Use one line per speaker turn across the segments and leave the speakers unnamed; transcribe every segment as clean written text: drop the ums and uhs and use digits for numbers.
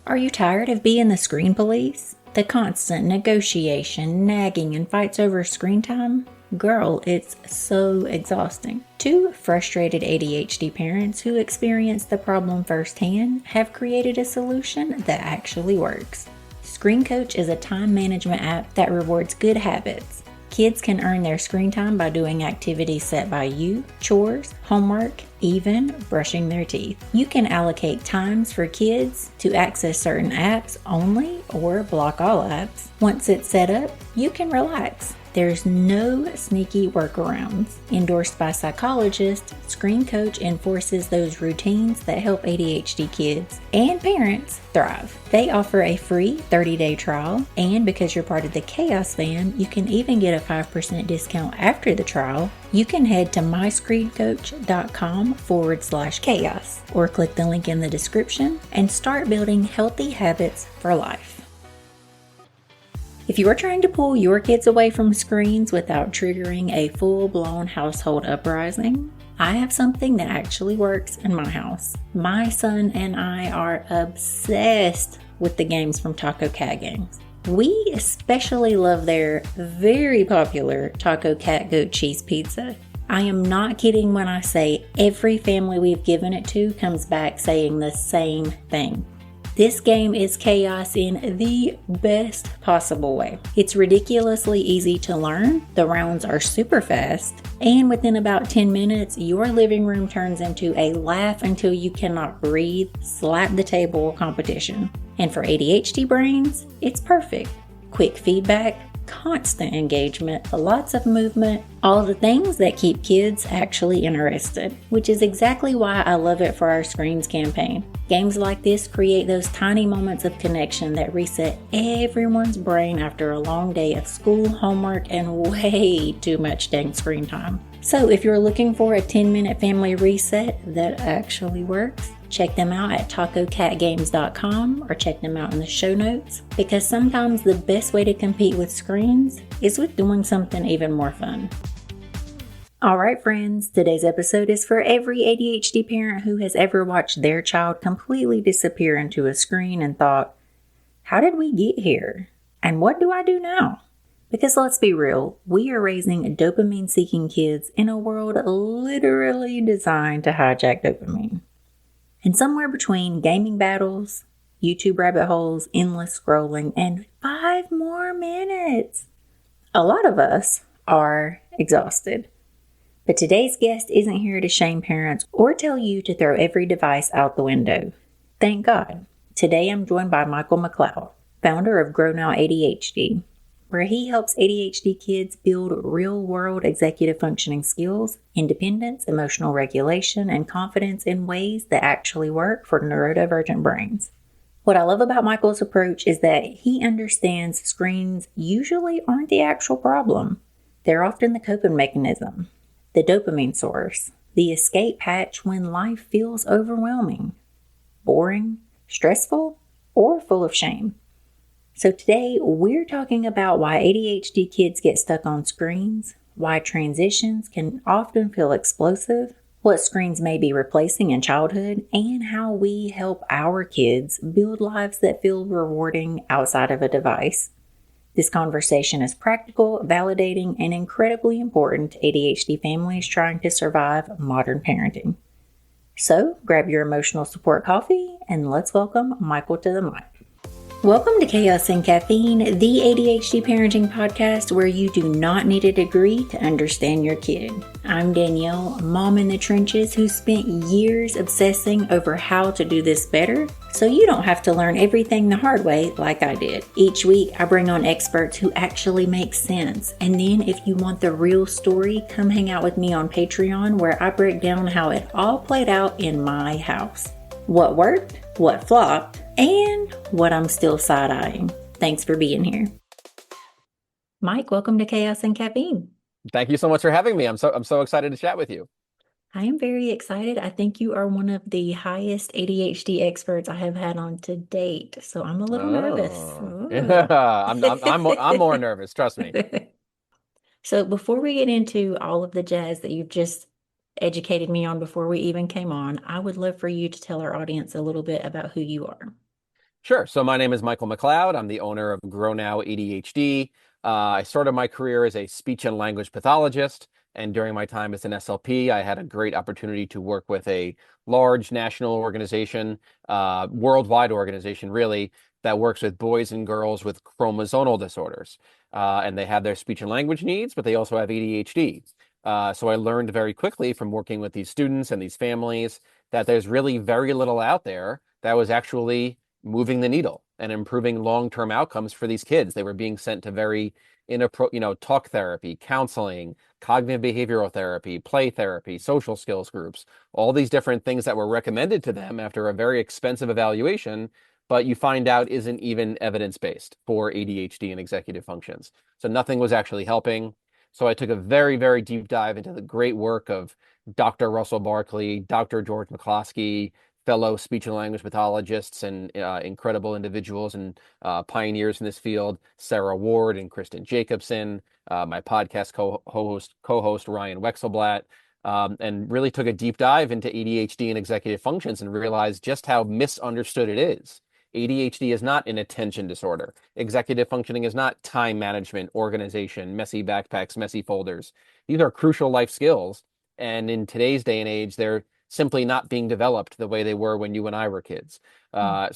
Are you tired of being the screen police? The constant negotiation, nagging, and fights over screen time? Girl, it's so exhausting. Two frustrated ADHD parents who experienced the problem firsthand have created a solution that actually works. Screen Coach is a time management app that rewards good habits. Kids can earn their screen time by doing activities set by you, chores, homework, even brushing their teeth. You can allocate times for kids to access certain apps only or block all apps. Once it's set up, you can relax. There's no sneaky workarounds. Endorsed by psychologists, Screen Coach enforces those routines that help ADHD kids and parents thrive. They offer a free 30-day trial, and because you're part of the Chaos fam, you can even get a 5% discount after the trial. You can head to myscreencoach.com/chaos or click the link in the description and start building healthy habits for life. If you're trying to pull your kids away from screens without triggering a full-blown household uprising, I have something that actually works in my house. My son and I are obsessed with the games from Taco Cat Games. We especially love their very popular Taco Cat Goat Cheese Pizza. I am not kidding when I say every family we've given it to comes back saying the same thing. This game is chaos in the best possible way. It's ridiculously easy to learn, the rounds are super fast, and within about 10 minutes, your living room turns into a laugh until you cannot breathe, slap the table competition. And for ADHD brains, it's perfect. Quick feedback, constant engagement, lots of movement, all the things that keep kids actually interested, which is exactly why I love it for our Screens campaign. Games like this create those tiny moments of connection that reset everyone's brain after a long day of school, homework, and way too much dang screen time. So if you're looking for a 10-minute family reset that actually works, check them out at tacocatgames.com or check them out in the show notes, because sometimes the best way to compete with screens is with doing something even more fun. Alright friends, today's episode is for every ADHD parent who has ever watched their child completely disappear into a screen and thought, how did we get here? And what do I do now? Because let's be real, we are raising dopamine-seeking kids in a world literally designed to hijack dopamine. And somewhere between gaming battles, YouTube rabbit holes, endless scrolling, and 5 more minutes, a lot of us are exhausted. But today's guest isn't here to shame parents or tell you to throw every device out the window. Thank God. Today I'm joined by Michael McLeod, founder of Grow Now ADHD, where he helps ADHD kids build real-world executive functioning skills, independence, emotional regulation, and confidence in ways that actually work for neurodivergent brains. What I love about Michael's approach is that he understands screens usually aren't the actual problem. They're often the coping mechanism, the dopamine source, the escape hatch when life feels overwhelming, boring, stressful, or full of shame. So today, we're talking about why ADHD kids get stuck on screens, why transitions can often feel explosive, what screens may be replacing in childhood, and how we help our kids build lives that feel rewarding outside of a device. This conversation is practical, validating, and incredibly important to ADHD families trying to survive modern parenting. So, grab your emotional support coffee, and let's welcome Michael to the mic. Welcome to Chaos and Caffeine, the ADHD parenting podcast where you do not need a degree to understand your kid. I'm Danielle, mom in the trenches who spent years obsessing over how to do this better, so you don't have to learn everything the hard way like I did. Each week, I bring on experts who actually make sense, and then if you want the real story, come hang out with me on Patreon where I break down how it all played out in my house. What worked, what flopped, and what I'm still side-eyeing. Thanks for being here. Mike, welcome to Chaos and Caffeine.
Thank you so much for having me. I'm so excited to chat with you.
I am very excited. I think you are one of the highest ADHD experts I have had on to date, so I'm a little nervous.
Yeah, I'm more nervous, trust me.
So before we get into all of the jazz that you've just educated me on before we even came on, I would love for you to tell our audience a little bit about who you are.
Sure. So my name is Michael McLeod. I'm the owner of Grow Now ADHD. I started my career as a speech and language pathologist, and during my time as an SLP, I had a great opportunity to work with a large national organization, worldwide organization, really, that works with boys and girls with chromosomal disorders. And they have their speech and language needs, but they also have ADHD. So I learned very quickly from working with these students and these families that there's really very little out there that was actually moving the needle and improving long-term outcomes for these kids. They were being sent to very talk therapy, counseling, cognitive behavioral therapy, play therapy, social skills groups, all these different things that were recommended to them after a very expensive evaluation, but you find out isn't even evidence-based for ADHD and executive functions. So nothing was actually helping. So I took a very, very deep dive into the great work of Dr. Russell Barkley, Dr. George McCloskey, fellow speech and language pathologists and incredible individuals and pioneers in this field, Sarah Ward and Kristen Jacobson, my podcast co-host Ryan Wexelblatt, and really took a deep dive into ADHD and executive functions and realized just how misunderstood it is. ADHD is not an attention disorder. Executive functioning is not time management, organization, messy backpacks, messy folders. These are crucial life skills. And in today's day and age, they're simply not being developed the way they were when you and I were kids. I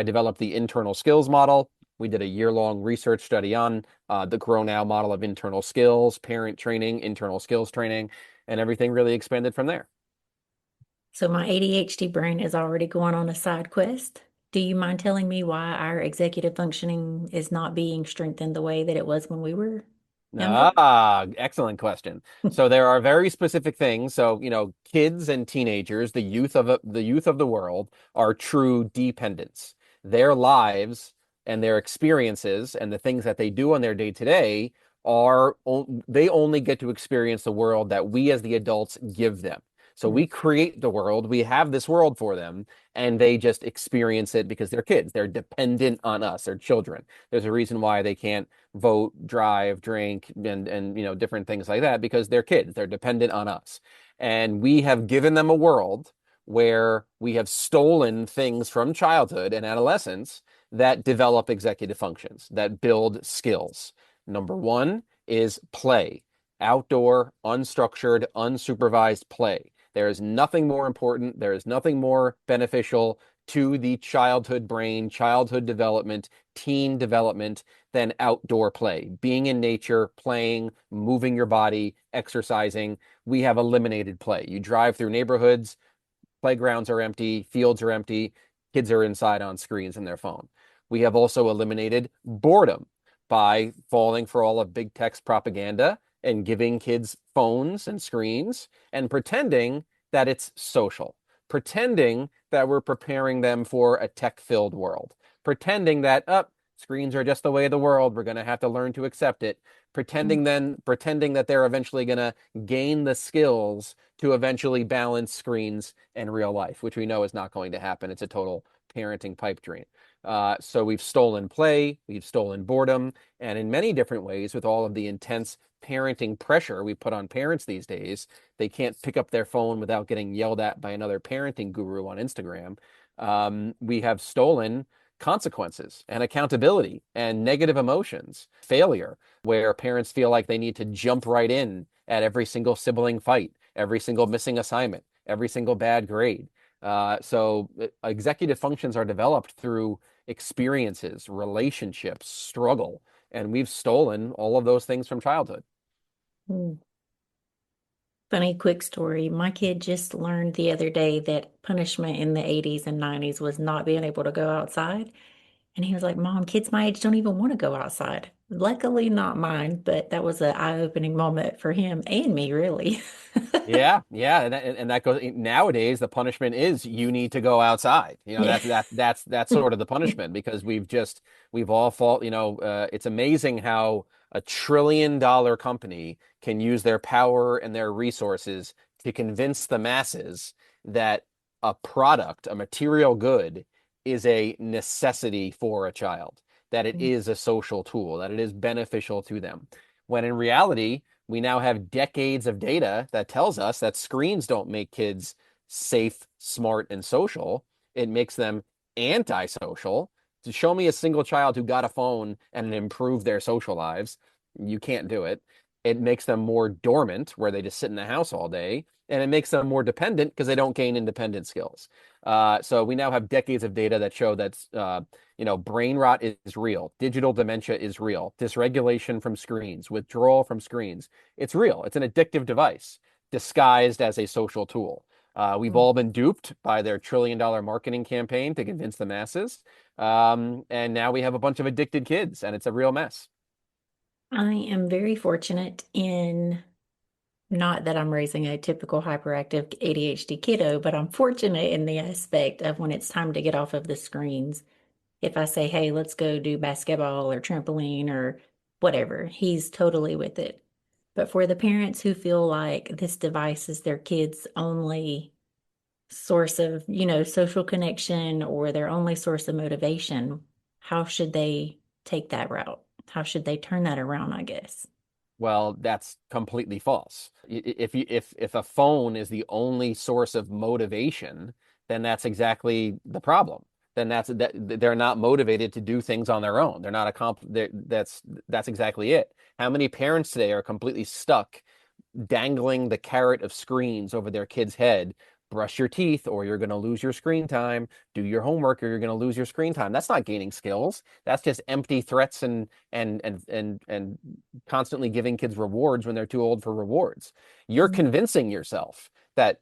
developed the internal skills model. We did a year-long research study on the Grow Now model of internal skills, parent training, internal skills training, and everything really expanded from there.
So my ADHD brain is already going on a side quest. Do you mind telling me why our executive functioning is not being strengthened the way that it was when we were younger?
Excellent question. So there are very specific things. So, kids and teenagers, the youth of the world are true dependents. Their lives and their experiences and the things that they do on their day to day they only get to experience the world that we as the adults give them. So we create the world, we have this world for them, and they just experience it because they're kids. They're dependent on us, they're children. There's a reason why they can't vote, drive, drink, and different things like that because they're kids. They're dependent on us. And we have given them a world where we have stolen things from childhood and adolescence that develop executive functions, that build skills. Number one is play, outdoor, unstructured, unsupervised play. There is nothing more important. There is nothing more beneficial to the childhood brain, childhood development, teen development than outdoor play. Being in nature, playing, moving your body, exercising. We have eliminated play. You drive through neighborhoods, playgrounds are empty, fields are empty, kids are inside on screens in their phone. We have also eliminated boredom by falling for all of big tech's propaganda and giving kids phones and screens and pretending that it's social, pretending that we're preparing them for a tech-filled world, pretending that screens are just the way of the world, we're going to have to learn to accept it, pretending that they're eventually going to gain the skills to eventually balance screens and real life, which we know is not going to happen. It's a total parenting pipe dream. So we've stolen play, we've stolen boredom, and in many different ways, with all of the intense parenting pressure we put on parents these days, they can't pick up their phone without getting yelled at by another parenting guru on Instagram. We have stolen consequences and accountability and negative emotions, failure, where parents feel like they need to jump right in at every single sibling fight, every single missing assignment, every single bad grade. So executive functions are developed through experiences, relationships, struggle, and we've stolen all of those things from childhood.
Mm. Funny quick story. My kid just learned the other day that punishment in the 80s and 90s was not being able to go outside. And he was like, Mom, kids my age don't even want to go outside. Luckily, not mine, but that was an eye-opening moment for him and me, really.
Yeah, and that goes nowadays. The punishment is you need to go outside.
Yeah.
That's sort of the punishment because we've all fall. It's amazing how a $1 trillion company can use their power and their resources to convince the masses that a product, a material good, is a necessity for a child, that it is a social tool, that it is beneficial to them. When in reality, we now have decades of data that tells us that screens don't make kids safe, smart, and social. It makes them antisocial. To show me a single child who got a phone and it improved their social lives, you can't do it. It makes them more dormant, where they just sit in the house all day, and it makes them more dependent because they don't gain independent skills. So we now have decades of data that show that brain rot is real, digital dementia is real, dysregulation from screens, withdrawal from screens. It's real. It's an addictive device disguised as a social tool. We've
Mm.
all been duped by their $1 trillion marketing campaign to convince the masses. And now we have a bunch of addicted kids, and it's a real mess.
I am very fortunate in not that I'm raising a typical hyperactive ADHD kiddo, but I'm fortunate in the aspect of when it's time to get off of the screens. If I say, hey, let's go do basketball or trampoline or whatever, he's totally with it. But for the parents who feel like this device is their kid's only source of, social connection or their only source of motivation, how should they take that route? How should they turn that around, I guess?
Well, that's completely false. If a phone is the only source of motivation, then that's exactly the problem. Then that they're not motivated to do things on their own. They're not that's exactly it. How many parents today are completely stuck dangling the carrot of screens over their kid's head? Brush your teeth or you're going to lose your screen time. Do your homework or you're going to lose your screen time. That's not gaining skills. That's just empty threats and constantly giving kids rewards when they're too old for rewards. You're
Mm.
convincing yourself that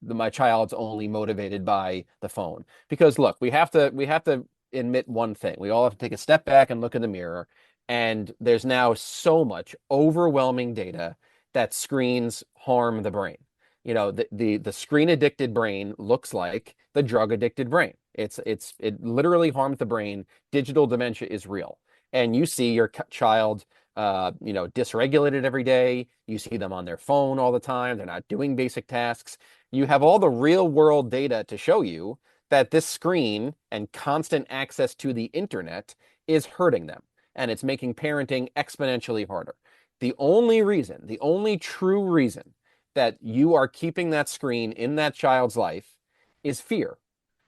my child's only motivated by the phone. Because look, we have to admit one thing. We all have to take a step back and look in the mirror. And there's now so much overwhelming data that screens harm the brain. The screen addicted brain looks like the drug addicted brain. It literally harms the brain. Digital dementia is real. And you see your child dysregulated every day. You see them on their phone all the time. They're not doing basic tasks. You have all the real world data to show you that this screen and constant access to the internet is hurting them, and it's making parenting exponentially harder. The only true reason that you are keeping that screen in that child's life is fear.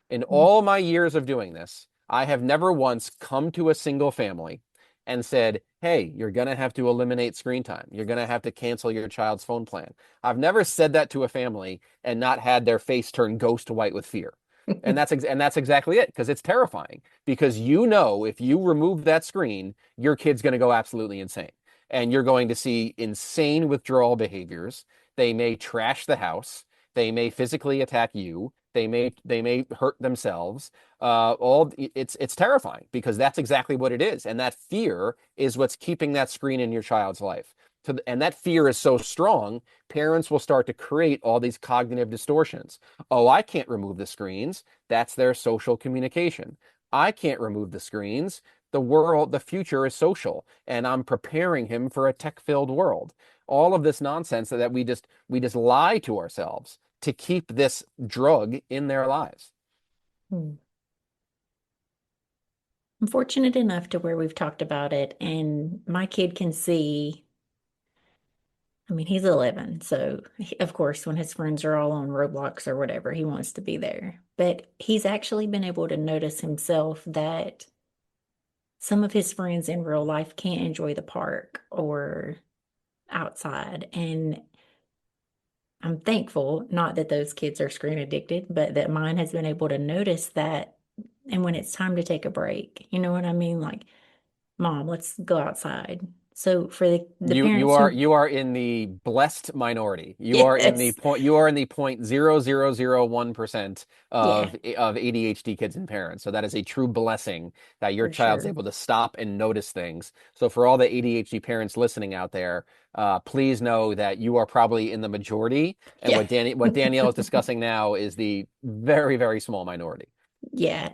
In all my years of doing this, I have never once come to a single family and said, hey, you're going to have to eliminate screen time. You're going to have to cancel your child's phone plan. I've never said that to a family and not had their face turn ghost white with fear. And that's exactly it, because it's terrifying. Because if you remove that screen, your kid's going to go absolutely insane. And you're going to see insane withdrawal behaviors. They may trash the house. They may physically attack you. They may hurt themselves. It's terrifying, because that's exactly what it is, and that fear is what's keeping that screen in your child's life. And that fear is so strong, parents will start to create all these cognitive distortions. Oh, I can't remove the screens. That's their social communication. I can't remove the screens. The future is social, and I'm preparing him for a tech-filled world. All of this nonsense that we just lie to ourselves to keep this drug in their lives.
Mm. I'm fortunate enough to where we've talked about it, and my kid can see. I mean, he's 11, so of course, when his friends are all on Roblox or whatever, he wants to be there. But he's actually been able to notice himself that some of his friends in real life can't enjoy the park or outside. And I'm thankful, not that those kids are screen addicted, but that mine has been able to notice that. And when it's time to take a break, you know what I mean? Like, Mom, let's go outside. So for the
You you
parents
are
who,
you are in the blessed minority.
yes,
You are in the 0.0001%
yeah,
of ADHD kids and parents. So that is a true blessing that your
for
child's
sure.
able to stop and notice things. So for all the ADHD parents listening out there, please know that you are probably in the majority, and
Yeah.
what Danielle is discussing now is the very, very small minority.
Yeah.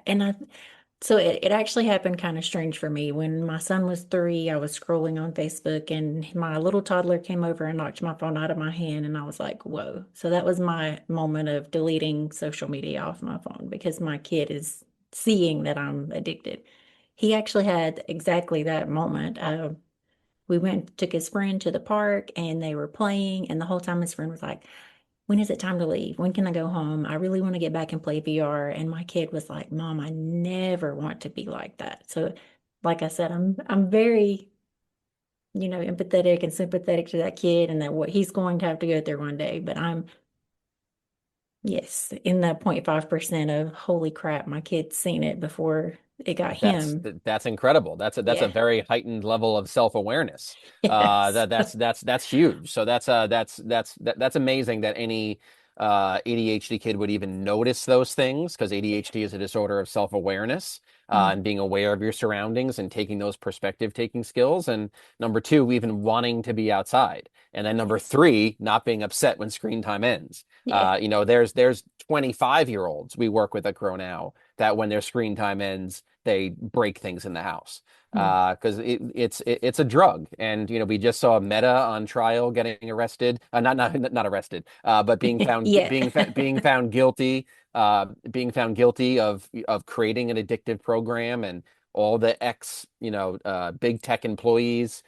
So it actually happened kind of strange for me. When my son was 3, I was scrolling on Facebook and my little toddler came over and knocked my phone out of my hand. And I was like, whoa. So that was my moment of deleting social media off my phone because my kid is seeing that I'm addicted. He actually had exactly that moment. We took his friend to the park and they were playing. And the whole time his friend was like, when is it time to leave? When can I go home? I really want to get back and play VR. And my kid was like, Mom, I never want to be like that. So, like I said, I'm very, empathetic and sympathetic to that kid and that what he's going to have to go through one day. But I'm, yes, in the 0.5% of holy crap, my kid's seen it before it got him.
That's incredible. That's a
Yeah.
very heightened level of self-awareness.
Yes.
That's huge. So that's amazing that any ADHD kid would even notice those things, because ADHD is a disorder of self-awareness,
Mm.
and being aware of your surroundings and taking those perspective taking skills. And number two, even wanting to be outside. And then number
Yes.
three, not being upset when screen time ends.
Yeah.
There's 25-year-olds we work with at Grow Now that when their screen time ends, they break things in the house,
Mm.
because it's a drug. And we just saw Meta on trial getting arrested, not arrested, but
Yeah.
being found guilty, of creating an addictive program, and all the big tech employees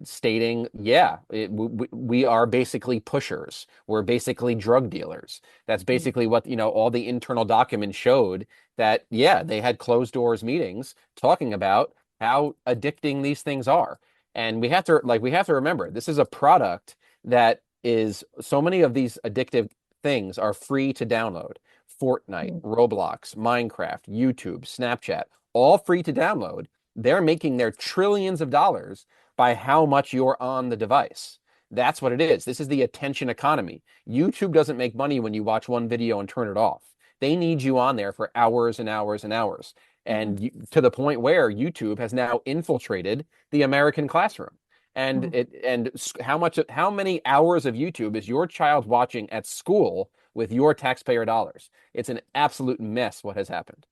stating, yeah, we are basically pushers. We're basically drug dealers. That's
Yeah.
basically what, all the internal documents showed, that, yeah, they had closed doors meetings talking about how addicting these things are. And we have to remember, this is a product that is, so many of these addictive things are free to download. Fortnite,
Mm.
Roblox, Minecraft, YouTube, Snapchat, all free to download. They're making their trillions of dollars by how much you're on the device. That's what it is. This is the attention economy. YouTube doesn't make money when you watch one video and turn it off. They need you on there for hours and hours and hours.
Yeah.
And to the point where YouTube has now infiltrated the American classroom. And
Mm.
how many hours of YouTube is your child watching at school with your taxpayer dollars? It's an absolute mess what has happened.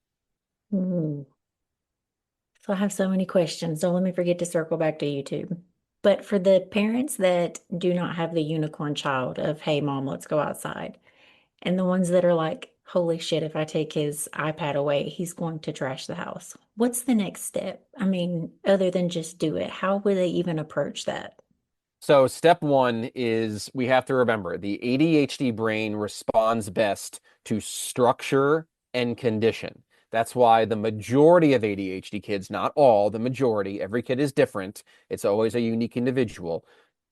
Mm. So I have so many questions. Don't let me forget to circle back to YouTube. But for the parents that do not have the unicorn child of, hey, mom, let's go outside, and the ones that are like, holy shit, if I take his iPad away, he's going to trash the house. What's the next step? I mean, other than just do it, how would they even approach that?
So step one is, we have to remember, the ADHD brain responds best to structure and condition. That's why the majority of ADHD kids, not all, the majority, every kid is different. It's always a unique individual.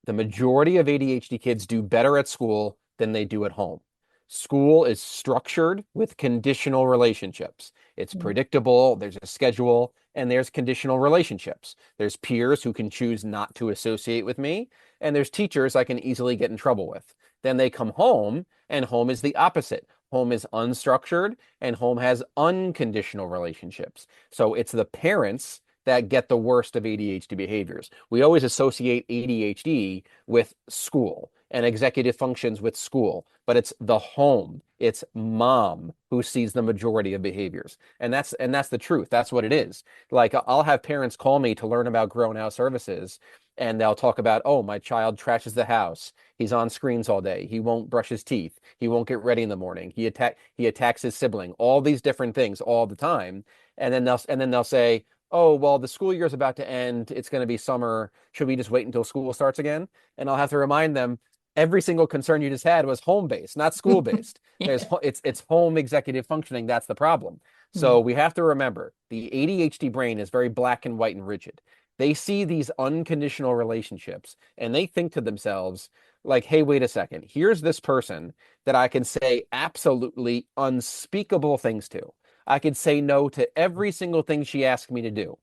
The majority of ADHD kids do better at school than they do at home. School is structured with conditional relationships. It's
Mm.
predictable, there's a schedule, and there's conditional relationships. There's peers who can choose not to associate with me, and there's teachers I can easily get in trouble with. Then they come home, and home is the opposite. Home is unstructured, and home has unconditional relationships. So it's the parents that get the worst of ADHD behaviors. We always associate ADHD with school and executive functions with school, but it's the home. It's mom who sees the majority of behaviors. And that's the truth. That's what it is. Like, I'll have parents call me to learn about Grow Now services, and they'll talk about, oh, my child trashes the house. He's on screens all day. He won't brush his teeth. He won't get ready in the morning. He attacks his sibling. All these different things all the time. And then they'll say, oh, well, the school year is about to end. It's going to be summer. Should we just wait until school starts again? And I'll have to remind them, every single concern you just had was home-based, not school-based. There's
Yeah.
it's home executive functioning. That's the problem. So
Mm.
we have to remember, the ADHD brain is very black and white and rigid. They see these unconditional relationships and they think to themselves, like, hey, wait a second. Here's this person that I can say absolutely unspeakable things to. I could say no to every single thing she asked me to do.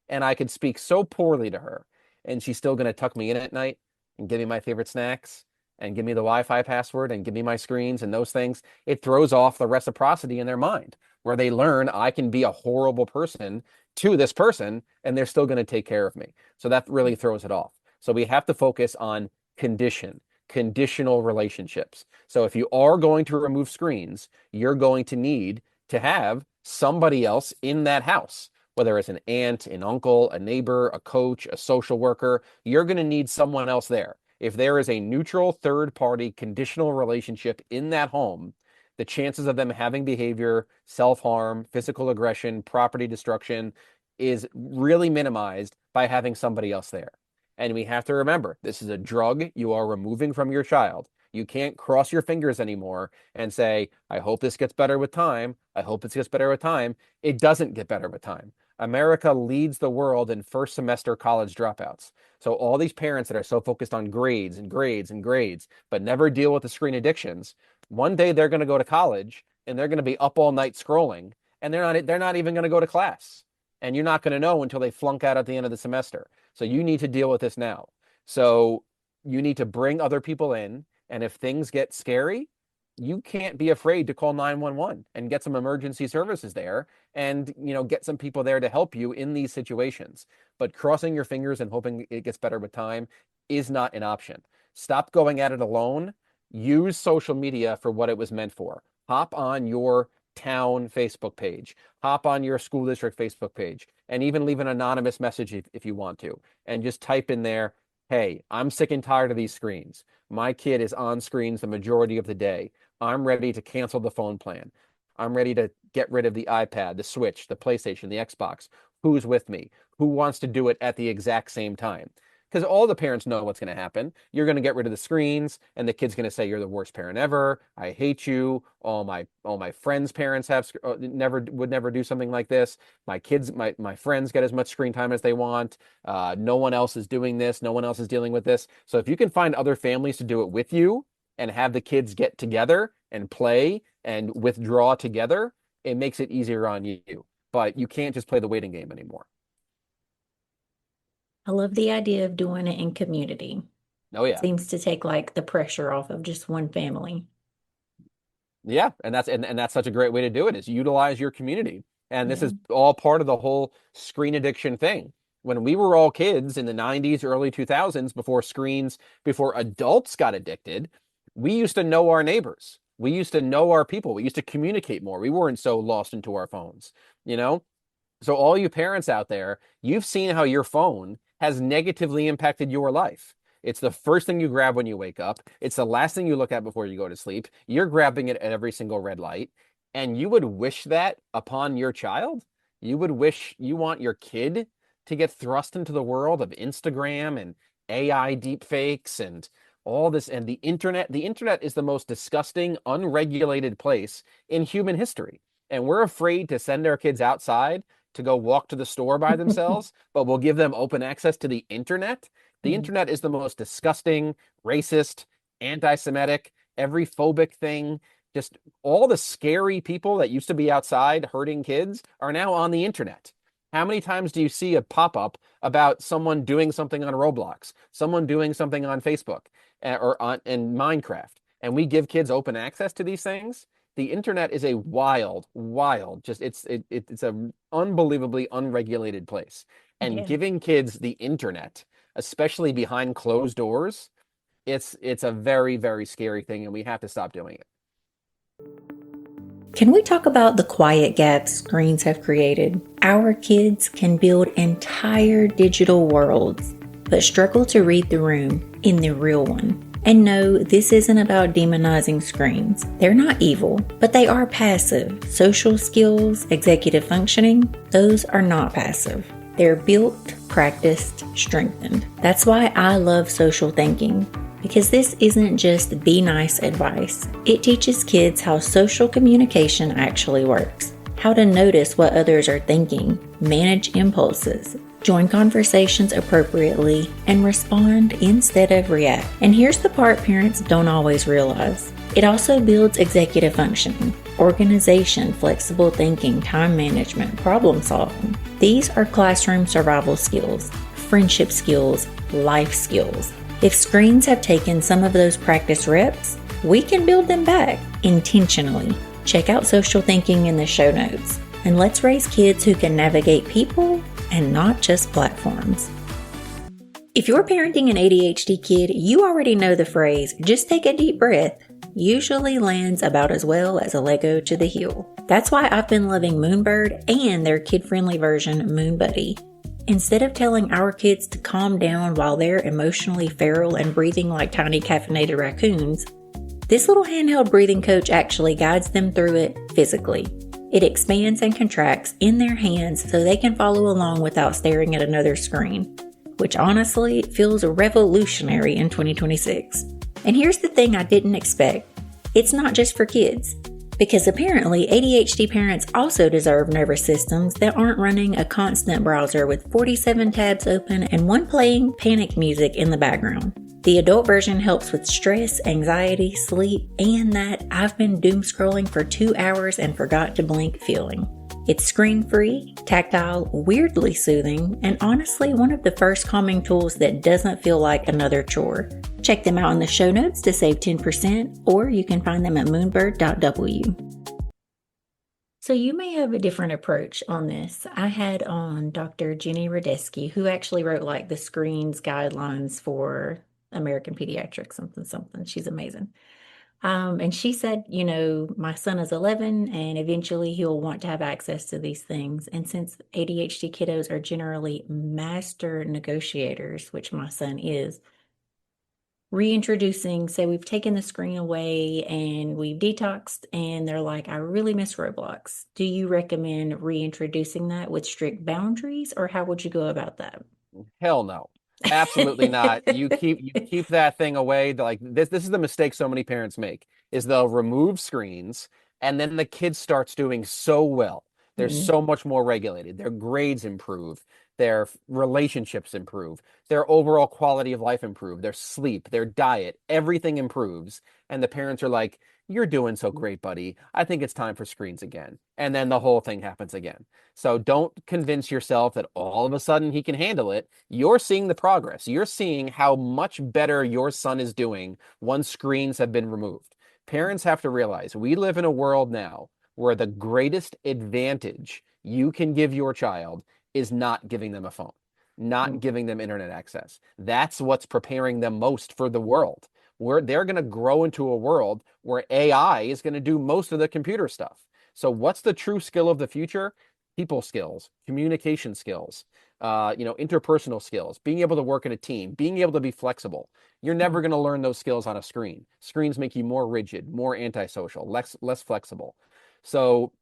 And I could speak so poorly to her. And she's still going to tuck me in at night and give me my favorite snacks and give me the Wi-Fi password and give me my screens and those things. It throws off the reciprocity in their mind, where they learn I can be a horrible person to this person and they're still going to take care of me. So that really throws it off. So we have to focus on conditional relationships. So if you are going to remove screens, you're going to need to have somebody else in that house, whether it's an aunt, an uncle, a neighbor, a coach, a social worker. You're going to need someone else there. If there is a neutral third party conditional relationship in that home, the chances of them having behavior, self-harm, physical aggression, property destruction is really minimized by having somebody else there. And we have to remember, this is a drug you are removing from your child. You can't cross your fingers anymore and say, I hope this gets better with time. I hope this gets better with time. It doesn't get better with time. America leads the world in first semester college dropouts. So all these parents that are so focused on grades and grades and grades, but never deal with the screen addictions, one day they're going to go to college and they're going to be up all night scrolling, and they're not even going to go to class. And you're not going to know until they flunk out at the end of the semester. So you need to deal with this now. So you need to bring other people in, and if things get scary, you can't be afraid to call 911 and get some emergency services there, and get some people there to help you in these situations. But crossing your fingers and hoping it gets better with time is not an option. Stop going at it alone. Use social media for what it was meant for. Hop on your town Facebook page, hop on your school district Facebook page, and even leave an anonymous message if you want to, and just type in there, hey, I'm sick and tired of these screens. My kid is on screens the majority of the day. I'm ready to cancel the phone plan. I'm ready to get rid of the iPad, the Switch, the PlayStation, the Xbox. Who's with me? Who wants to do it at the exact same time? Because all the parents know what's going to happen. You're going to get rid of the screens, and the kid's going to say you're the worst parent ever. I hate you. All my friends' parents would never do something like this. My friends get as much screen time as they want. No one else is doing this. No one else is dealing with this. So if you can find other families to do it with you and have the kids get together and play and withdraw together, it makes it easier on you. But you can't just play the waiting game anymore.
I love the idea of doing it in community.
Oh yeah.
Seems to take like the pressure off of just one family.
Yeah, and that's such a great way to do it, is utilize your community. And this is all part of the whole screen addiction thing. When we were all kids in the 90s, early 2000s, before adults got addicted, we used to know our neighbors. We used to know our people. We used to communicate more. We weren't so lost into our phones, So all you parents out there, you've seen how your phone has negatively impacted your life. It's the first thing you grab when you wake up. It's the last thing you look at before you go to sleep. You're grabbing it at every single red light. And you would wish that upon your child? You want your kid to get thrust into the world of Instagram and AI deepfakes and all this, and the internet. The internet is the most disgusting, unregulated place in human history. And we're afraid to send our kids outside to go walk to the store by themselves, but we'll give them open access to the internet. The internet is the most disgusting, racist, anti-Semitic, every phobic thing. Just all the scary people that used to be outside hurting kids are now on the internet. How many times do you see a pop-up about someone doing something on Roblox, someone doing something on Facebook in Minecraft, and we give kids open access to these things? The internet is a wild, it's an unbelievably unregulated place. And giving kids the internet, especially behind closed doors, it's a very, very scary thing, and we have to stop doing it.
Can we talk about the quiet gaps screens have created? Our kids can build entire digital worlds, but struggle to read the room in the real one. And no, this isn't about demonizing screens. They're not evil, but they are passive. Social skills, executive functioning, those are not passive. They're built, practiced, strengthened. That's why I love social thinking, because this isn't just be nice advice. It teaches kids how social communication actually works, how to notice what others are thinking, manage impulses, join conversations appropriately, and respond instead of react. And here's the part parents don't always realize. It also builds executive functioning, organization, flexible thinking, time management, problem solving. These are classroom survival skills, friendship skills, life skills. If screens have taken some of those practice reps, we can build them back intentionally. Check out social thinking in the show notes, and let's raise kids who can navigate people and not just platforms. If you're parenting an ADHD kid, you already know the phrase, just take a deep breath, usually lands about as well as a Lego to the heel. That's why I've been loving Moonbird and their kid-friendly version, Moon Buddy. Instead of telling our kids to calm down while they're emotionally feral and breathing like tiny caffeinated raccoons, this little handheld breathing coach actually guides them through it physically. It expands and contracts in their hands so they can follow along without staring at another screen, which honestly feels revolutionary in 2026. And here's the thing I didn't expect. It's not just for kids. Because apparently, ADHD parents also deserve nervous systems that aren't running a constant browser with 47 tabs open and one playing panic music in the background. The adult version helps with stress, anxiety, sleep, and that I've been doom scrolling for 2 hours and forgot to blink feeling. It's screen-free, tactile, weirdly soothing, and honestly one of the first calming tools that doesn't feel like another chore. Check them out in the show notes to save 10%, or you can find them at moonbird.w. So you may have a different approach on this. I had on Dr. Jenny Radesky, who actually wrote like the screens guidelines for American Pediatrics, something. She's amazing. And she said, my son is 11 and eventually he'll want to have access to these things. And since ADHD kiddos are generally master negotiators, which my son is, reintroducing, say we've taken the screen away and we've detoxed and they're like, I really miss Roblox. Do you recommend reintroducing that with strict boundaries, or how would you go about that?
Hell no. Absolutely not. You keep that thing away. Like this is the mistake so many parents make is they'll remove screens and then the kid starts doing so well. They're
Mm-mm.
so much more regulated. Their grades improve, their relationships improve, their overall quality of life improve, their sleep, their diet, everything improves. And the parents are like, "You're doing so great, buddy. I think it's time for screens again." And then the whole thing happens again. So don't convince yourself that all of a sudden he can handle it. You're seeing the progress. You're seeing how much better your son is doing once screens have been removed. Parents have to realize we live in a world now where the greatest advantage you can give your child is not giving them a phone, not giving them internet access. That's what's preparing them most for the world. Where they're going to grow into a world where AI is going to do most of the computer stuff. So what's the true skill of the future? People skills, communication skills, interpersonal skills, being able to work in a team, being able to be flexible. You're never going to learn those skills on a screen. Screens make you more rigid, more antisocial, less flexible. So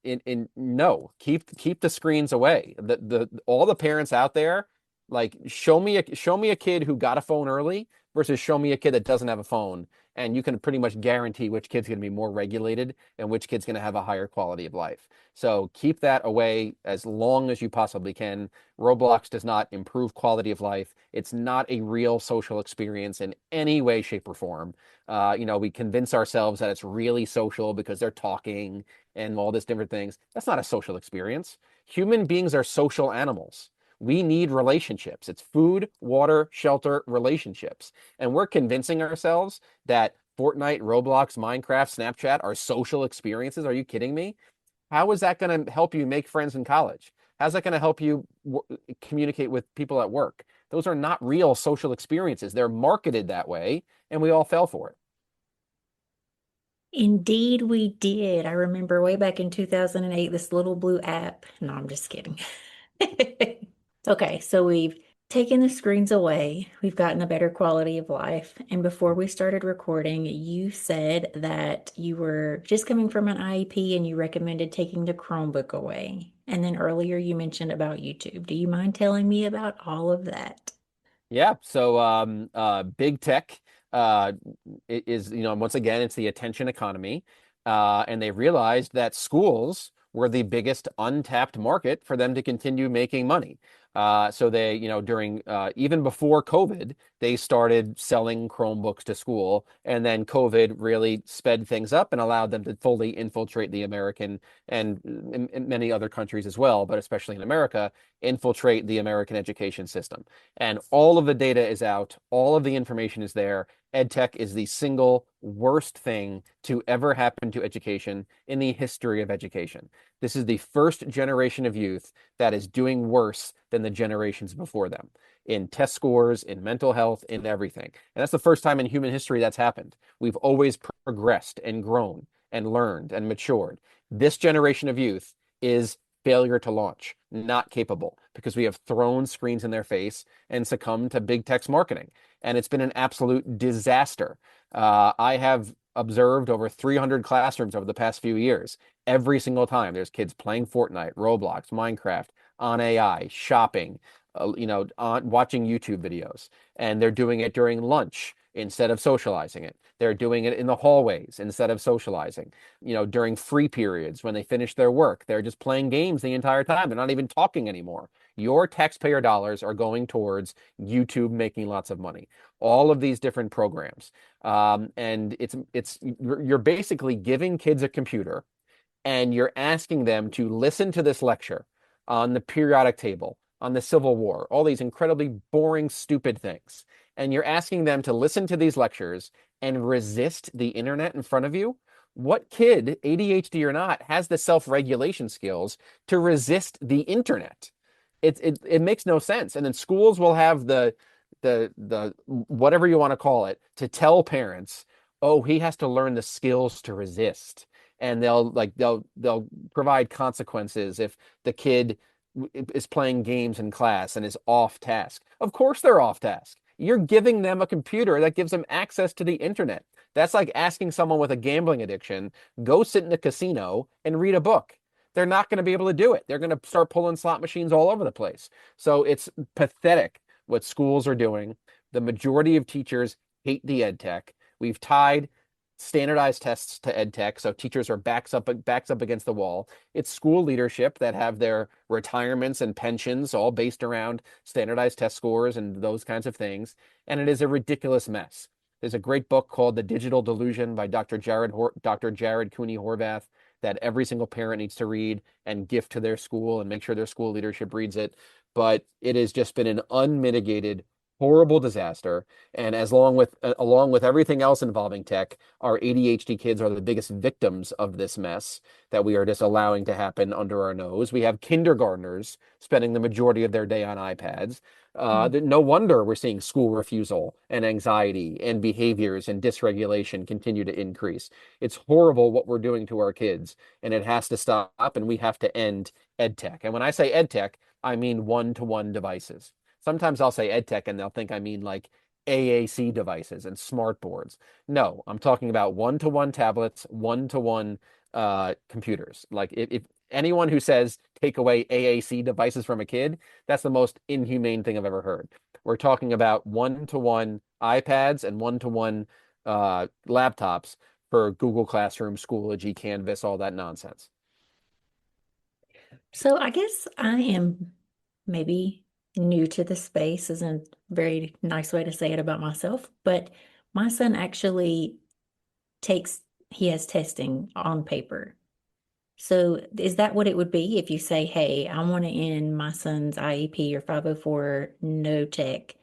no, keep the screens away. The all the parents out there, like show me a kid who got a phone early versus show me a kid that doesn't have a phone, and you can pretty much guarantee which kid's going to be more regulated and which kid's going to have a higher quality of life. So keep that away as long as you possibly can. Roblox does not improve quality of life. It's not a real social experience in any way, shape, or form. We convince ourselves that it's really social because they're talking and all this different things. That's not a social experience. Human beings are social animals. We need relationships. It's food, water, shelter, relationships. And we're convincing ourselves that Fortnite, Roblox, Minecraft, Snapchat are social experiences. Are you kidding me? How is that going to help you make friends in college? How's that going to help you communicate with people at work? Those are not real social experiences. They're marketed that way, and we all fell for it.
Indeed, we did. I remember way back in 2008, this little blue app. No, I'm just kidding. Okay, so we've taken the screens away. We've gotten a better quality of life. And before we started recording, you said that you were just coming from an IEP and you recommended taking the Chromebook away. And then earlier you mentioned about YouTube. Do you mind telling me about all of that?
Yeah. So big tech uh, is, once again, it's the attention economy. And they realized that schools were the biggest untapped market for them to continue making money. So they, during even before COVID, they started selling Chromebooks to school. And then COVID really sped things up and allowed them to fully infiltrate the American and in many other countries as well, but especially in America, infiltrate the American education system. And all of the data is out, all of the information is there. EdTech is the single worst thing to ever happen to education in the history of education. This is the first generation of youth that is doing worse than the generations before them in test scores, in mental health, in everything. And that's the first time in human history that's happened. We've always progressed and grown and learned and matured. This generation of youth is failure to launch, not capable, because we have thrown screens in their face and succumbed to big tech's marketing. And it's been an absolute disaster. I have observed over 300 classrooms over the past few years. Every single time there's kids playing Fortnite, Roblox, Minecraft, on AI, shopping, watching YouTube videos. And they're doing it during lunch. instead of socializing it. They're doing it in the hallways instead of socializing. During free periods when they finish their work, they're just playing games the entire time. They're not even talking anymore. Your taxpayer dollars are going towards YouTube making lots of money. All of these different programs. And you're basically giving kids a computer and you're asking them to listen to this lecture on the periodic table, on the Civil War, all these incredibly boring, stupid things. And you're asking them to listen to these lectures and resist the internet in front of you. What kid, ADHD or not, has the self-regulation skills to resist the internet? It makes no sense. And then schools will have the whatever you want to call it to tell parents, oh, he has to learn the skills to resist, and they'll provide consequences if the kid is playing games in class and is off task. Of course they're off task. You're giving them a computer that gives them access to the internet. That's like asking someone with a gambling addiction, go sit in a casino and read a book. They're not going to be able to do it. They're going to start pulling slot machines all over the place. So it's pathetic what schools are doing. The majority of teachers hate the ed tech. We've tied standardized tests to ed tech, so teachers are backs up against the wall. It's school leadership that have their retirements and pensions all based around standardized test scores and those kinds of things, and it is a ridiculous mess. There's a great book called The Digital Delusion by Dr. Jared Cooney Horvath that every single parent needs to read and gift to their school and make sure their school leadership reads it. But it has just been an unmitigated horrible disaster. And along with everything else involving tech, our ADHD kids are the biggest victims of this mess that we are just allowing to happen under our nose. We have kindergartners spending the majority of their day on iPads. No wonder we're seeing school refusal and anxiety and behaviors and dysregulation continue to increase. It's horrible what we're doing to our kids, and it has to stop, and we have to end ed tech. And when I say ed tech, I mean one-to-one devices. Sometimes I'll say ed tech and they'll think I mean like AAC devices and smart boards. No, I'm talking about one-to-one tablets, one-to-one computers. Like if anyone who says take away AAC devices from a kid, that's the most inhumane thing I've ever heard. We're talking about one-to-one iPads and one-to-one laptops for Google Classroom, Schoology, Canvas, all that nonsense.
So I guess I am maybe new to the space isn't a very nice way to say it about myself, but my son actually takes, he has testing on paper. So is that what it would be if you say, hey, I want to end my son's IEP or 504 no tech?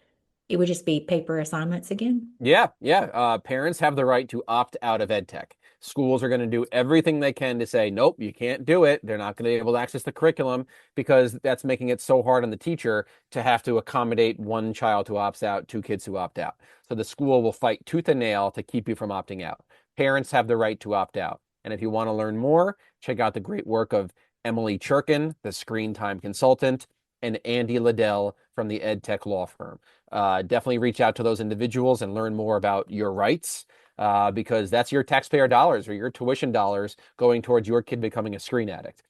It would just be paper assignments again?
Yeah, yeah. Parents have the right to opt out of ed tech. Schools are going to do everything they can to say, nope, you can't do it. They're not going to be able to access the curriculum because that's making it so hard on the teacher to have to accommodate one child who opts out, two kids who opt out. So the school will fight tooth and nail to keep you from opting out. Parents have the right to opt out. And if you want to learn more, check out the great work of Emily Churkin, the screen time consultant, and Andy Liddell from the ed tech law firm. Definitely reach out to those individuals and learn more about your rights because that's your taxpayer dollars or your tuition dollars going towards your kid becoming a screen addict.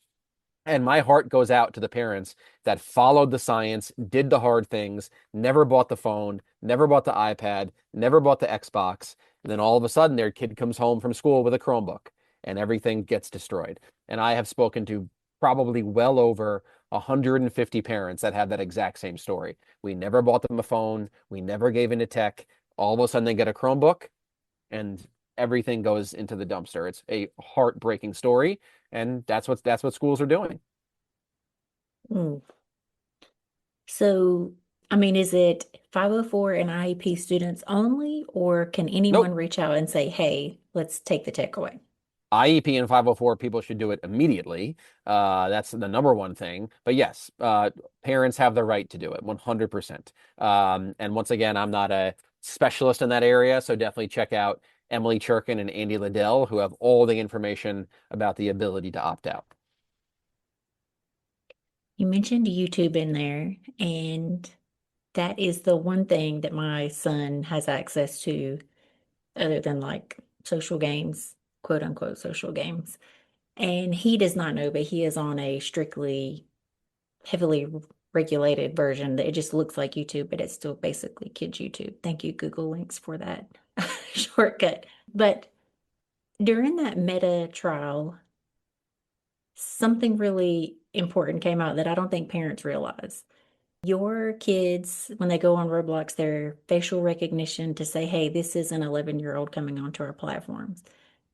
And my heart goes out to the parents that followed the science, did the hard things, never bought the phone, never bought the iPad, never bought the Xbox. And then all of a sudden, their kid comes home from school with a Chromebook and everything gets destroyed. And I have spoken to probably well over 150 parents that have that exact same story. We never bought them a phone. We never gave into tech. All of a sudden, they get a Chromebook and everything goes into the dumpster. It's a heartbreaking story, and that's what schools are doing.
Mm. So, I mean, is it 504 and IEP students only, or can anyone
Nope.
reach out and say, hey, let's take the tech away?
IEP and 504 people should do it immediately. That's the number one thing. But yes, parents have the right to do it 100%. And once again, I'm not a specialist in that area, so definitely check out Emily Churkin and Andy Liddell, who have all the information about the ability to opt out.
You mentioned YouTube in there, and that is the one thing that my son has access to other than like social games, quote unquote social games. And he does not know, but he is on a strictly heavily regulated version. It just looks like YouTube, but it's still basically kids YouTube. Thank you, Google Links, for that shortcut. But during that meta trial, something really important came out that I don't think parents realize. Your kids, when they go on Roblox, their facial recognition to say, hey, this is an 11-year-old coming onto our platforms.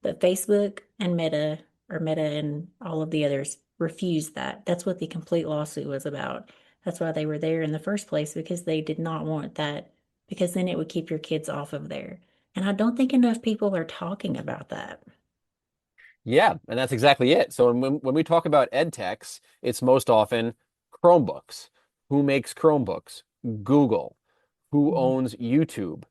But Facebook and Meta, or Meta and all of the others, refused that. That's what the complete lawsuit was about. That's why they were there in the first place, because they did not want that, because then it would keep your kids off of there. And I don't think enough people are talking about that.
Yeah, and that's exactly it. So when we talk about ed techs, it's most often Chromebooks. Who makes Chromebooks? Google. Who
Mhm.
owns YouTube?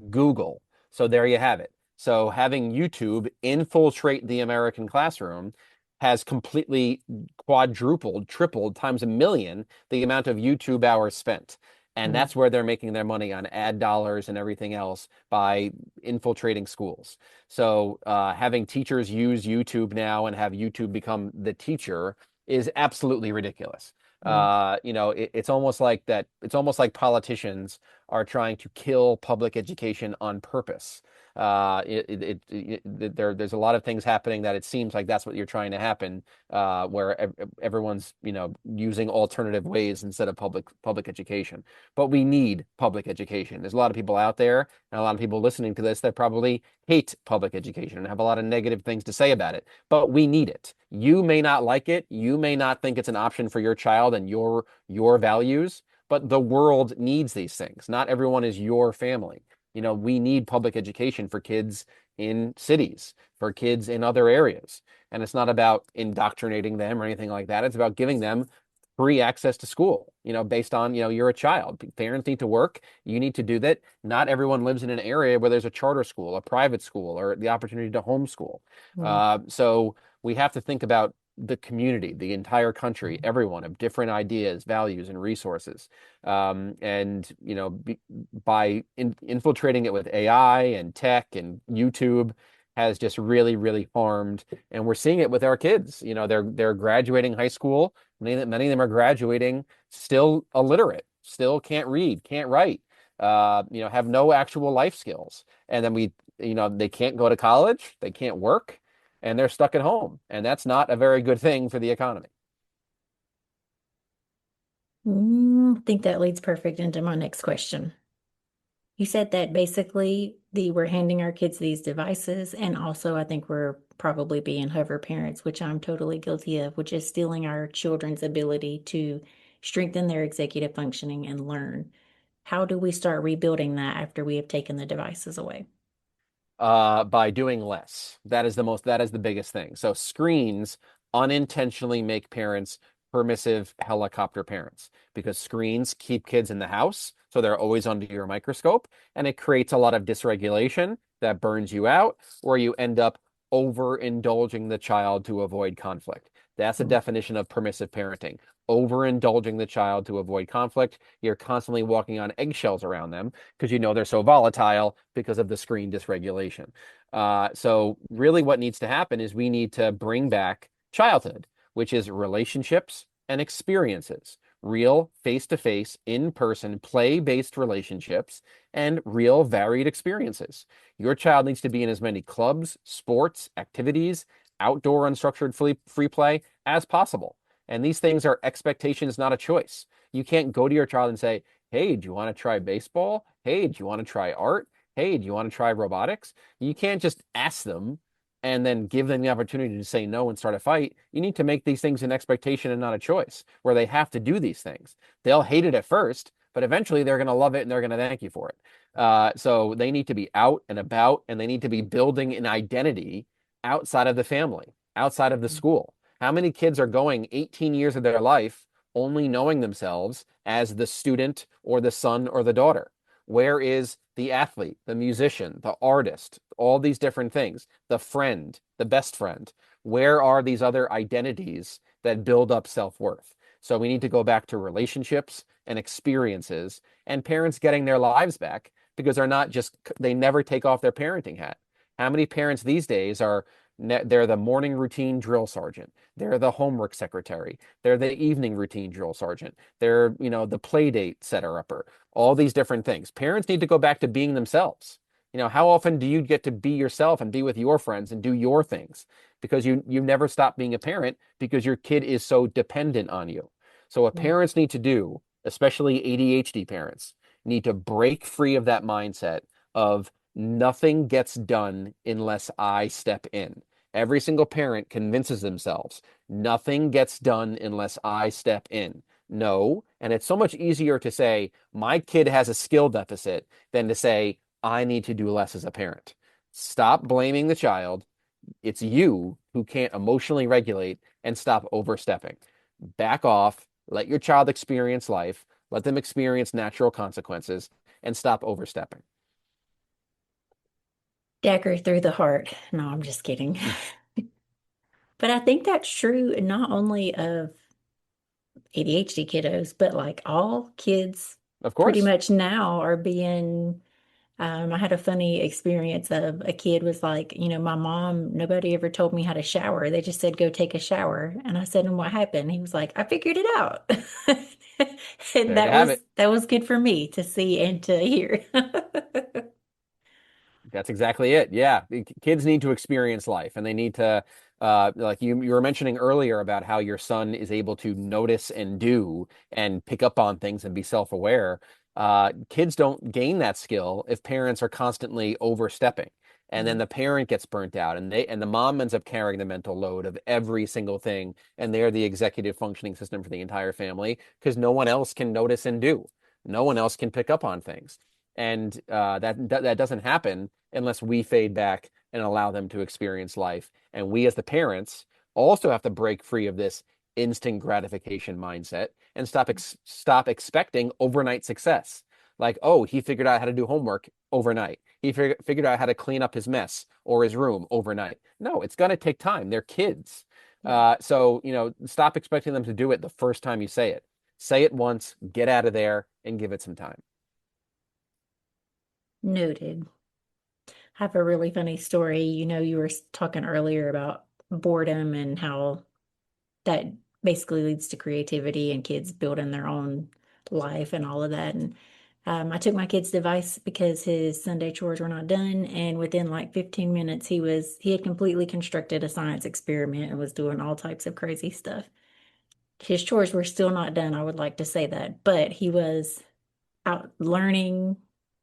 Google. So there you have it. So having YouTube infiltrate the American classroom has completely quadrupled, tripled, times a million the amount of YouTube hours spent. And
Mhm.
that's where they're making their money on ad dollars and everything else by infiltrating schools. So having teachers use YouTube now and have YouTube become the teacher is absolutely ridiculous. It's almost like that. It's almost like politicians are trying to kill public education on purpose. There's a lot of things happening that it seems like that's what you're trying to happen, where everyone's, using alternative ways instead of public education. But we need public education. There's a lot of people out there and a lot of people listening to this that probably hate public education and have a lot of negative things to say about it, but we need it. You may not like it. You may not think it's an option for your child and your values, but the world needs these things. Not everyone is your family. We need public education for kids in cities, for kids in other areas. And it's not about indoctrinating them or anything like that. It's about giving them free access to school, based on, you're a child. Parents need to work. You need to do that. Not everyone lives in an area where there's a charter school, a private school, or the opportunity to homeschool.
Mhm.
So we have to think about the community, the entire country, everyone of different ideas, values, and resources. And by infiltrating it with AI and tech and YouTube has just really, really harmed. And we're seeing it with our kids. They're graduating high school. Many of them are graduating still illiterate, still can't read, can't write, have no actual life skills. And then they can't go to college, they can't work, and they're stuck at home. And that's not a very good thing for the economy.
I think that leads perfect into my next question. You said that basically we're handing our kids these devices, and also I think we're probably being hover parents, which I'm totally guilty of, which is stealing our children's ability to strengthen their executive functioning and learn. How do we start rebuilding that after we have taken the devices away?
By doing less. That is the biggest thing. So screens unintentionally make parents permissive helicopter parents because screens keep kids in the house, so they're always under your microscope, and it creates a lot of dysregulation that burns you out, or you end up overindulging the child to avoid conflict. That's the definition of permissive parenting. Overindulging the child to avoid conflict. You're constantly walking on eggshells around them because they're so volatile because of the screen dysregulation. So really what needs to happen is we need to bring back childhood, which is relationships and experiences, real face-to-face, in-person, play-based relationships, and real varied experiences. Your child needs to be in as many clubs, sports, activities, outdoor unstructured free play as possible. And these things are expectations, not a choice. You can't go to your child and say, hey, do you want to try baseball? Hey, do you want to try art? Hey, do you want to try robotics? You can't just ask them and then give them the opportunity to say no and start a fight. You need to make these things an expectation and not a choice, where they have to do these things. They'll hate it at first, but eventually they're going to love it and they're going to thank you for it. So they need to be out and about, and they need to be building an identity outside of the family, outside of the school. How many kids are going 18 years of their life only knowing themselves as the student or the son or the daughter? Where is the athlete, the musician, the artist, all these different things, the friend, the best friend? Where are these other identities that build up self-worth? So we need to go back to relationships and experiences, and parents getting their lives back, because they never take off their parenting hat. How many parents these days are They're the morning routine drill sergeant. They're the homework secretary. They're the evening routine drill sergeant. They're, the play date setter upper. All these different things. Parents need to go back to being themselves. How often do you get to be yourself and be with your friends and do your things? Because you never stop being a parent because your kid is so dependent on you. So what
Yeah.
parents need to do, especially ADHD parents, need to break free of that mindset of nothing gets done unless I step in. Every single parent convinces themselves nothing gets done unless I step in. No, and it's so much easier to say my kid has a skill deficit than to say I need to do less as a parent. Stop blaming the child. It's you who can't emotionally regulate and stop overstepping. Back off, let your child experience life, let them experience natural consequences, and stop overstepping.
Dagger through the heart. No, I'm just kidding. But I think that's true not only of ADHD kiddos, but like all kids
Of
pretty
course.
much now are being. I had a funny experience of a kid was like, my mom, nobody ever told me how to shower. They just said, go take a shower. And I said, and what happened? He was like, I figured it out. And
There you
that
have
was
it.
that was good for me to see and to hear.
That's exactly it. Yeah. Kids need to experience life and they need to, like you were mentioning earlier about how your son is able to notice and do and pick up on things and be self-aware. Kids don't gain that skill if parents are constantly overstepping. And then the parent gets burnt out and the mom ends up carrying the mental load of every single thing. And they're the executive functioning system for the entire family because no one else can notice and do. No one else can pick up on things. And that doesn't happen unless we fade back and allow them to experience life. And we, as the parents, also have to break free of this instant gratification mindset and stop expecting overnight success. Like, oh, he figured out how to do homework overnight. He figured out how to clean up his mess or his room overnight. No, it's going to take time. They're kids.
Yeah.
So, stop expecting them to do it the first time you say it. Say it once, get out of there, and give it some time.
Noted. I have a really funny story. You were talking earlier about boredom and how that basically leads to creativity and kids building their own life and all of that. And I took my kid's device because his Sunday chores were not done, and within like 15 minutes, he had completely constructed a science experiment and was doing all types of crazy stuff. His chores were still not done, I would like to say that, but he was out learning,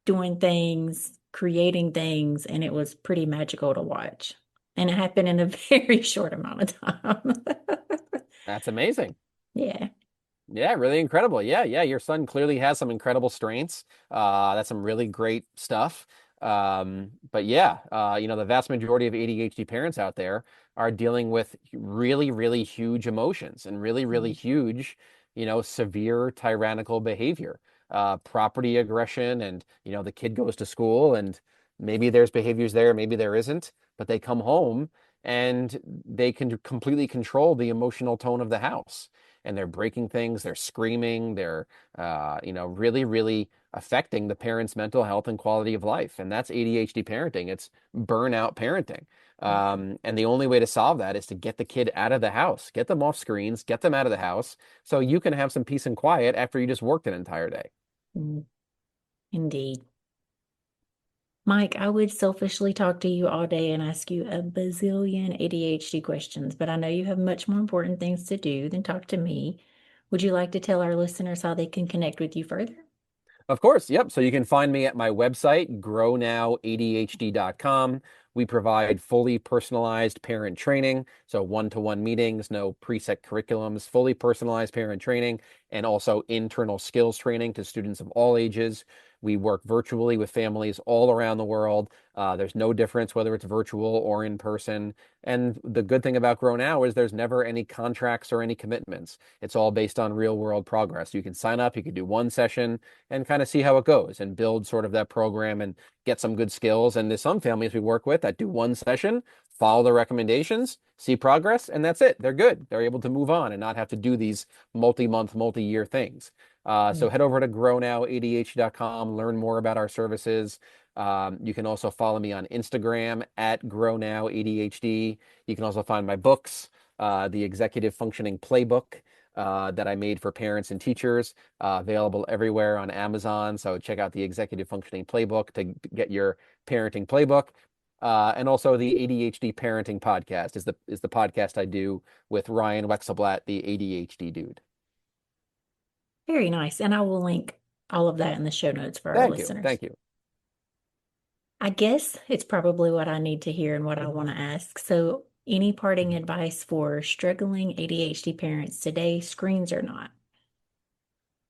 doing things, creating things, and it was pretty magical to watch. And it happened in a very short amount of time.
That's amazing.
Yeah.
Yeah, really incredible. Yeah, yeah. Your son clearly has some incredible strengths. That's some really great stuff. But yeah, the vast majority of ADHD parents out there are dealing with really, really huge emotions and really, really huge, severe tyrannical behavior, property aggression, and the kid goes to school and maybe there's behaviors there, maybe there isn't, but they come home and they can completely control the emotional tone of the house and they're breaking things, they're screaming, they're really, really affecting the parent's mental health and quality of life. And that's ADHD parenting. It's burnout parenting. And the only way to solve that is to get the kid out of the house, get them off screens, get them out of the house so you can have some peace and quiet after you just worked an entire day.
Mm, indeed. Mike, I would selfishly talk to you all day and ask you a bazillion ADHD questions, but I know you have much more important things to do than talk to me. Would you like to tell our listeners how they can connect with you further?
Of course, yep. So you can find me at my website, grownowadhd.com. We provide fully personalized parent training, so one-to-one meetings, no preset curriculums, fully personalized parent training, and also internal skills training to students of all ages. We work virtually with families all around the world. There's no difference whether it's virtual or in person. And the good thing about Grow Now is there's never any contracts or any commitments. It's all based on real world progress. You can sign up, you can do one session and kind of see how it goes and build sort of that program and get some good skills. And there's some families we work with that do one session, follow the recommendations, see progress, and that's it. They're good. They're able to move on and not have to do these multi-month, multi-year things. So
Mm.
head over to grownowadh.com, learn more about our services. You can also follow me on Instagram at GrowNowADHD. You can also find my books, the Executive Functioning Playbook that I made for parents and teachers, available everywhere on Amazon. So check out the Executive Functioning Playbook to get your parenting playbook. And also the ADHD Parenting Podcast is the podcast I do with Ryan Wexelblatt, the ADHD dude.
Very nice. And I will link all of that in the show notes for our listeners.
Thank you.
I guess it's probably what I need to hear and what I want to ask. So, any parting advice for struggling ADHD parents today, screens or not?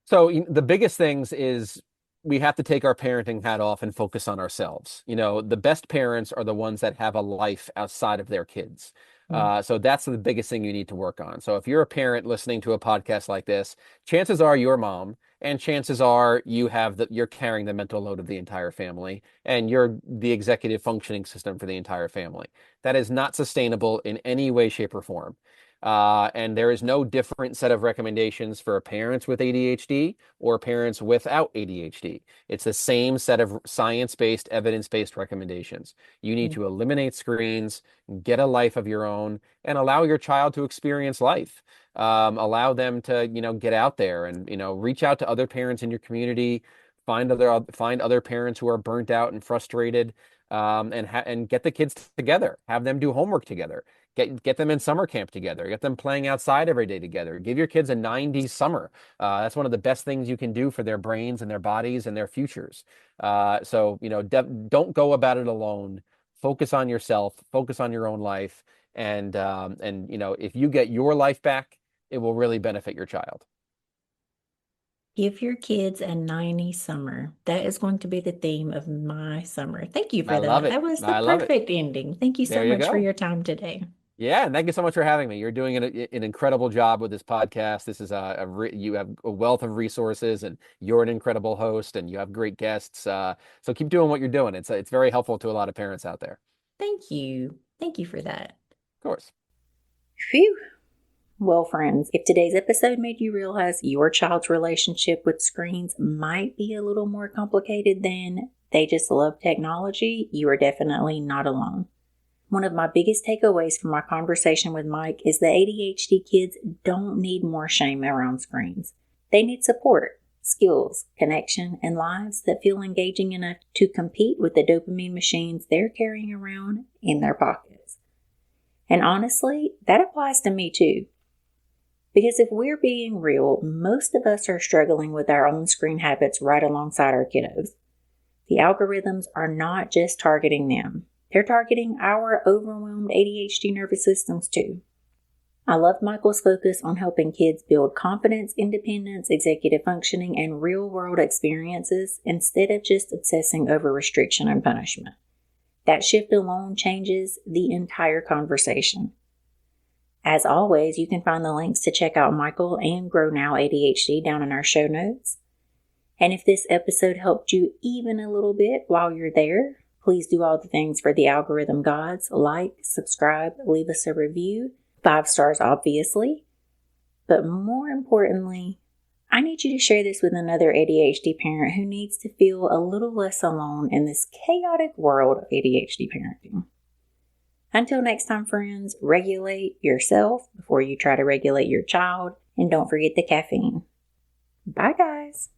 So the biggest things is we have to take our parenting hat off and focus on ourselves. The best parents are the ones that have a life outside of their kids. So that's the biggest thing you need to work on. So if you're a parent listening to a podcast like this, chances are you're mom, and chances are you're carrying the mental load of the entire family, and you're the executive functioning system for the entire family. That is not sustainable in any way, shape, or form. And there is no different set of recommendations for parents with ADHD or parents without ADHD. It's the same set of science-based, evidence-based recommendations. You need to eliminate screens, get a life of your own, and allow your child to experience life. Allow them to, get out there and, reach out to other parents in your community, find other parents who are burnt out and frustrated, and get the kids together, have them do homework together. Get them in summer camp together. Get them playing outside every day together. Give your kids a 90s summer. That's one of the best things you can do for their brains and their bodies and their futures. So don't go about it alone. Focus on yourself. Focus on your own life. And if you get your life back, it will really benefit your child.
Give your kids a 90s summer. That is going to be the theme of my summer. Thank you for that.
Love it.
That was the perfect ending. Thank you so much for your time today.
Yeah, and thank you so much for having me. You're doing an incredible job with this podcast. This is you have a wealth of resources, and you're an incredible host, and you have great guests. So keep doing what you're doing. It's very helpful to a lot of parents out there.
Thank you. Thank you for that.
Of course.
Phew. Well, friends, if today's episode made you realize your child's relationship with screens might be a little more complicated than they just love technology, you are definitely not alone. One of my biggest takeaways from my conversation with Mike is that ADHD kids don't need more shame around screens. They need support, skills, connection, and lives that feel engaging enough to compete with the dopamine machines they're carrying around in their pockets. And honestly, that applies to me too. Because if we're being real, most of us are struggling with our own screen habits right alongside our kiddos. The algorithms are not just targeting them. They're targeting our overwhelmed ADHD nervous systems too. I love Michael's focus on helping kids build confidence, independence, executive functioning, and real-world experiences instead of just obsessing over restriction and punishment. That shift alone changes the entire conversation. As always, you can find the links to check out Michael and Grow Now ADHD down in our show notes. And if this episode helped you even a little bit while you're there, please do all the things for the algorithm gods. Like, subscribe, leave us a review. 5 stars, obviously. But more importantly, I need you to share this with another ADHD parent who needs to feel a little less alone in this chaotic world of ADHD parenting. Until next time, friends, regulate yourself before you try to regulate your child, and don't forget the caffeine. Bye, guys.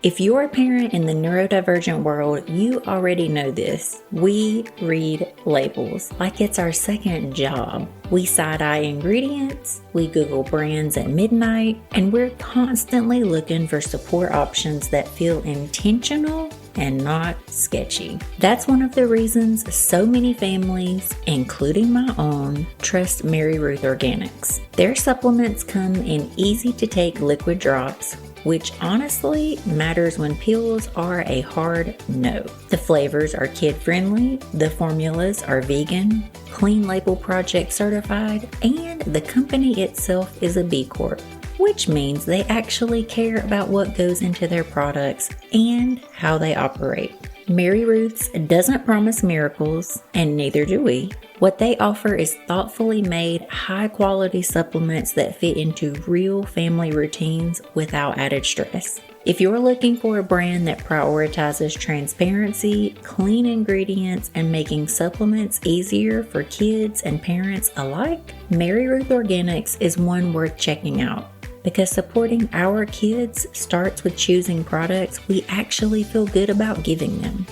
If you're a parent in the neurodivergent world, you already know this. We read labels like it's our second job. We side-eye ingredients, we Google brands at midnight, and we're constantly looking for support options that feel intentional and not sketchy. That's one of the reasons so many families, including my own, trust Mary Ruth Organics. Their supplements come in easy-to-take liquid drops, which honestly matters when pills are a hard no. The flavors are kid-friendly, the formulas are vegan, Clean Label Project certified, and the company itself is a B Corp, which means they actually care about what goes into their products and how they operate. Mary Ruth's doesn't promise miracles, and neither do we. What they offer is thoughtfully made, high-quality supplements that fit into real family routines without added stress. If you're looking for a brand that prioritizes transparency, clean ingredients, and making supplements easier for kids and parents alike, Mary Ruth Organics is one worth checking out, because supporting our kids starts with choosing products we actually feel good about giving them.